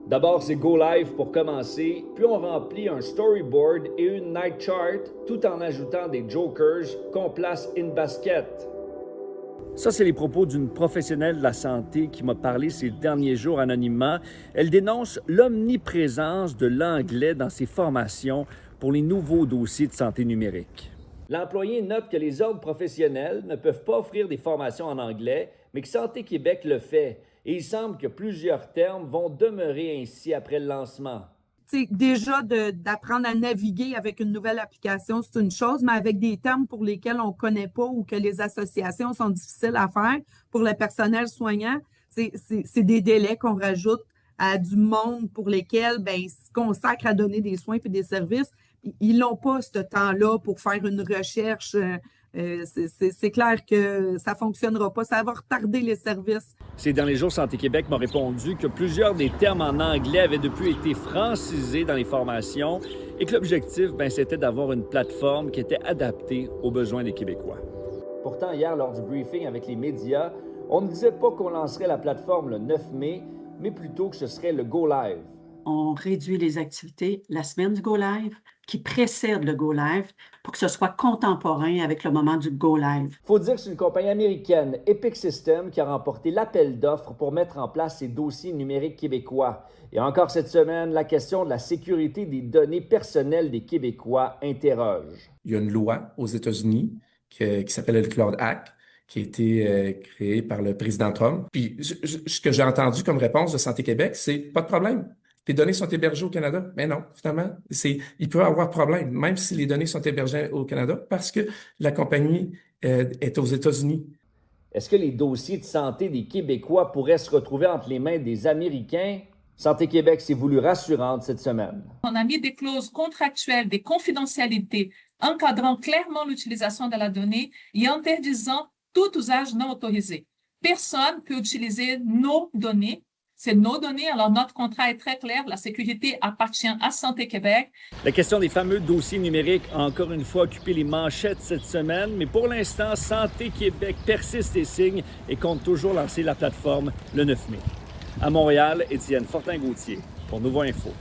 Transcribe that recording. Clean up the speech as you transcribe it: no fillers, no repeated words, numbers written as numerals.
D'abord, c'est Go Live pour commencer, puis on remplit un storyboard et une night chart tout en ajoutant des jokers qu'on place in basket. Ça, c'est les propos d'une professionnelle de la santé qui m'a parlé ces derniers jours anonymement. Elle dénonce l'omniprésence de l'anglais dans ses formations pour les nouveaux dossiers de santé numérique. L'employé note que les ordres professionnels ne peuvent pas offrir des formations en anglais, mais que Santé Québec le fait. Et il semble que plusieurs termes vont demeurer ainsi après le lancement. T'sais, déjà, d'apprendre à naviguer avec une nouvelle application, c'est une chose, mais avec des termes pour lesquels on ne connaît pas ou que les associations sont difficiles à faire pour le personnel soignant, c'est des délais qu'on rajoute à du monde pour lesquels ils se consacrent à donner des soins et des services. Ils n'ont pas ce temps-là pour faire une recherche. C'est clair que ça ne fonctionnera pas. Ça va retarder les services. Ces derniers jours, Santé Québec m'a répondu que plusieurs des termes en anglais avaient depuis été francisés dans les formations et que l'objectif, c'était d'avoir une plateforme qui était adaptée aux besoins des Québécois. Pourtant, hier, lors du briefing avec les médias, on ne disait pas qu'on lancerait la plateforme le 9 mai, mais plutôt que ce serait le Go Live. On réduit les activités la semaine du Go Live qui précède le Go Live pour que ce soit contemporain avec le moment du Go Live. Il faut dire que c'est une compagnie américaine, Epic Systems, qui a remporté l'appel d'offres pour mettre en place ces dossiers numériques québécois. Et encore cette semaine, la question de la sécurité des données personnelles des Québécois interroge. Il y a une loi aux États-Unis qui s'appelle le Cloud Act, qui a été créée par le président Trump. Puis ce que j'ai entendu comme réponse de Santé Québec, c'est pas de problème. Les données sont hébergées au Canada. Mais non, finalement, il peut y avoir problème, même si les données sont hébergées au Canada, parce que la compagnie est aux États-Unis. Est-ce que les dossiers de santé des Québécois pourraient se retrouver entre les mains des Américains? Santé Québec s'est voulu rassurante cette semaine. On a mis des clauses contractuelles, des confidentialités, encadrant clairement l'utilisation de la donnée et interdisant tout usage non autorisé. Personne ne peut utiliser nos données. C'est nos données, alors notre contrat est très clair, la sécurité appartient à Santé Québec. La question des fameux dossiers numériques a encore une fois occupé les manchettes cette semaine, mais pour l'instant, Santé Québec persiste et signe et compte toujours lancer la plateforme le 9 mai. À Montréal, Étienne Fortin-Gauthier pour Nouveau Info.